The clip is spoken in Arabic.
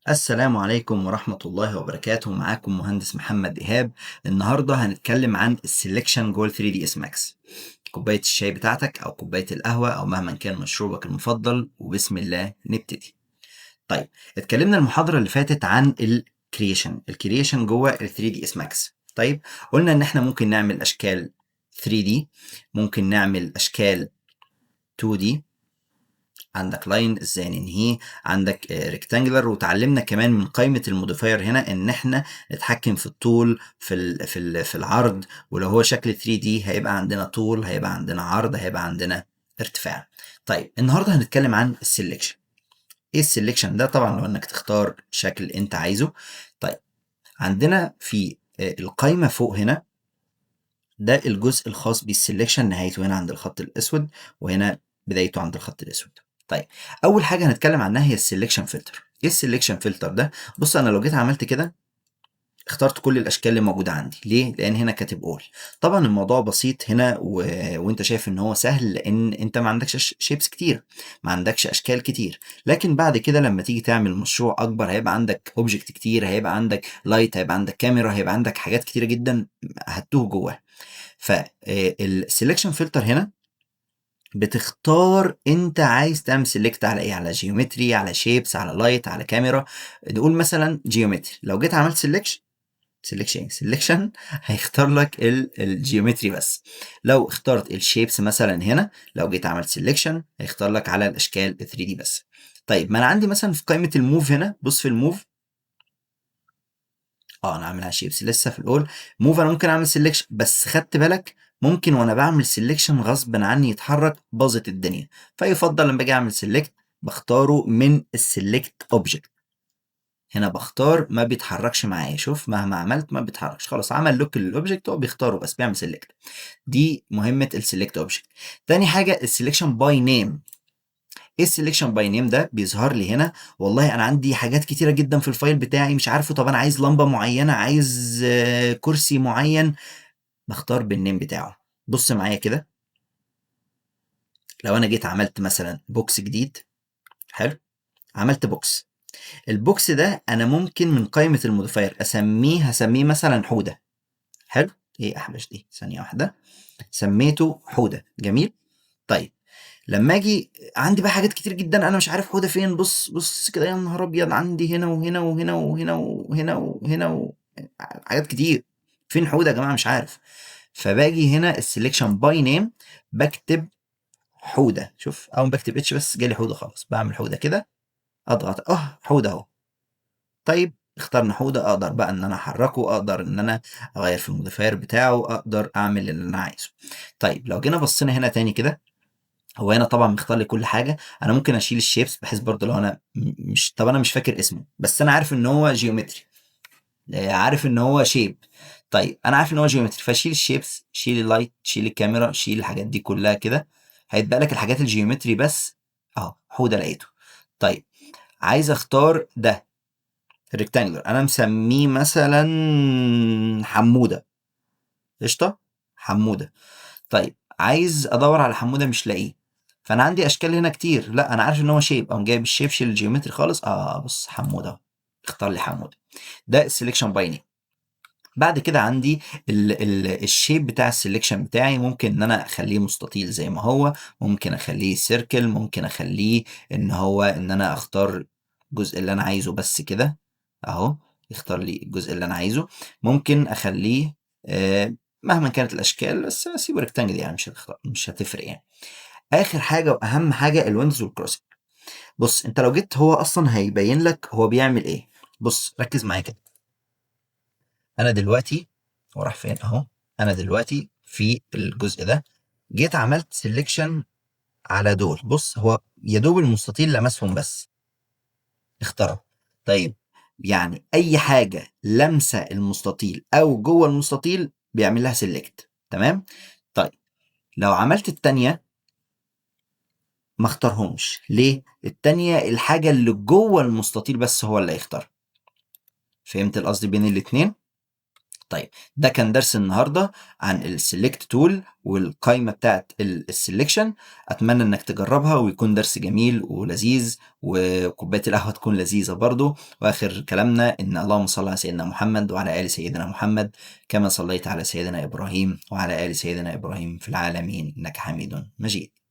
السلام عليكم ورحمة الله وبركاته. معاكم مهندس محمد إيهاب. النهاردة هنتكلم عن السلكشن جوه 3ds Max. كوباية الشاي بتاعتك أو كوباية القهوة أو مهما كان مشروبك المفضل، وبسم الله نبتدي. طيب، اتكلمنا المحاضرة اللي فاتت عن الكرييشن جوه 3ds Max. طيب، قلنا إن احنا ممكن نعمل أشكال 3D، ممكن نعمل أشكال 2D، عندك لاين ازاي ننهيه، عندك ريكتانجلر، وتعلمنا كمان من قائمه الموديفاير هنا ان احنا نتحكم في الطول في العرض، ولو هو شكل 3 دي هيبقى عندنا طول، هيبقى عندنا عرض، هيبقى عندنا ارتفاع. طيب، النهارده هنتكلم عن السلكشن. ايه السلكشن ده؟ طبعا لو انك تختار شكل انت عايزه. طيب، عندنا في القائمه فوق هنا، ده الجزء الخاص بالسلكشن، نهايته هنا عند الخط الاسود، وهنا بدايته عند الخط الاسود. طيب، اول حاجه هنتكلم عنها هي السلكشن فلتر. ايه السلكشن فلتر ده؟ بص، انا لو جيت عملت كده اخترت كل الاشكال اللي موجوده عندي. ليه؟ لان هنا كاتب اول. طبعا الموضوع بسيط هنا وانت شايف ان هو سهل، لان انت ما عندكش شيبس كتير، ما عندكش اشكال كتير. لكن بعد كده لما تيجي تعمل مشروع اكبر، هيبقى عندك اوبجكت كتير، هيبقى عندك لايت، هيبقى عندك كاميرا، هيبقى عندك حاجات كتيره جدا هتوه جواها. فالسلكشن فلتر هنا بتختار انت عايز تعمل سيلكت على ايه، على جيومتري، على شيبس، على لايت، على كاميرا. نقول مثلا جيومتري. لو جيت عملت سيلكشن هيختار لك الجيومتري بس. لو اخترت الشيبس مثلا هنا، لو جيت عملت سيلكشن هيختار لك على الاشكال 3 دي بس. طيب، ما انا عندي مثلا في قائمه الموف هنا، بص في الموف. انا عاملها شيبس لسه في الاول. موف انا ممكن اعمل سيلكشن، بس خدت بالك ممكن وانا بعمل سيلكشن غصب عني يتحرك، باظت الدنيا. فيفضل لما باجي اعمل سيلكت بختاره من السيلكت اوبجكت. هنا بختار ما بيتحركش معايا، شوف مهما عملت ما بيتحركش، خلاص عمل لوك للاوبجكت، هو بيختاره بس بيعمل سيلكت. دي مهمه السيلكت اوبجكت. تاني حاجه السيلكشن باي نيم. ايه السلكشن باي نيم ده؟ بيظهر لي هنا والله انا عندي حاجات كتيره جدا في الفايل بتاعي مش عارفه، طب انا عايز لمبه معينه، عايز كرسي معين، بختار بالنيم بتاعه. بص معايا كده، لو انا جيت عملت مثلا بوكس جديد، حلو، عملت بوكس. البوكس ده انا ممكن من قائمه الموديفاير هسميه مثلا حوده. حلو. ايه احبش دي؟ ثانيه واحده. سميته حوده، جميل. طيب، لما اجي عندي بقى حاجات كتير جدا انا مش عارف حوده فين. بص بص كده، يا نهار ابيض، عندي هنا وهنا وهنا وهنا وهنا وهنا حاجات كتير. فين حوده يا جماعه؟ مش عارف. فباجي هنا السلكشن باي نيم، بكتب حوده. شوف، اول ما بكتب اتش بس جالي حوده، خلاص بعمل حوده كده، اضغط حوده اهو. طيب، اخترنا حوده، اقدر بقى ان انا احركه، اقدر ان انا اغير في الموديفاير بتاعه، اقدر اعمل اللي انا عايزه. طيب، لو جينا بصينا هنا تاني كده، هو هنا طبعا مختار لي كل حاجه. انا ممكن اشيل الشيبس بحيث برضه لو انا مش، طب انا مش فاكر اسمه بس انا عارف ان هو جيومتري، عارف ان هو شيب. طيب، انا عارف ان هو جيومتري، فشيل الشيبس، شيل اللايت، شيل الكاميرا، شيل الحاجات دي كلها كده، هيتبقى لك الحاجات الجيومتري بس. اهو حوده لقيته. طيب، عايز اختار ده ريكتانجلر، انا مسميه مثلا حموده. قشطه، حموده. طيب، عايز ادور على حموده مش لاقيه، فانا عندي اشكال هنا كتير، لا انا عارف ان هو شيب، اقوم جايب الشيب، شيل الجيومتري خالص. بص حموده اهو، اختار لي حموده. ده السلكشن باي نيم. بعد كده عندي الشيب بتاع السلكشن بتاعي، ممكن ان انا اخليه مستطيل زي ما هو، ممكن اخليه سيركل، ممكن اخليه ان انا اختار الجزء اللي انا عايزه بس كده اهو، يختار لي الجزء اللي انا عايزه. ممكن اخليه مهما كانت الاشكال، بس اسيبه ريكتانجل يعني، مش هتفرق يعني. اخر حاجه واهم حاجه الويندوز والكروسنج. بص، انت لو جيت هو اصلا هيبين لك هو بيعمل ايه. بص ركز معايا كده. انا دلوقتي، هو راح فين اهو، انا دلوقتي في الجزء ده جيت عملت سيلكشن على دول. بص، هو يا دوب المستطيل لمسهم بس اختاروا. طيب، يعني اي حاجه لمسه المستطيل او جوه المستطيل بيعمل لها سيلكت، تمام. طيب، لو عملت التانية ما اختارهمش. ليه؟ التانية الحاجة اللي جوه المستطيل بس هو اللي هيختار. فهمت القصد بين الاتنين؟ طيب ده كان درس النهارده عن السلكت تول والقائمه بتاعه السلكشن. اتمنى انك تجربها ويكون درس جميل ولذيذ، وكوبايه القهوه تكون لذيذه برضو. واخر كلامنا ان اللهم صل على سيدنا محمد وعلى ال سيدنا محمد كما صليت على سيدنا ابراهيم وعلى ال سيدنا ابراهيم في العالمين انك حميد مجيد.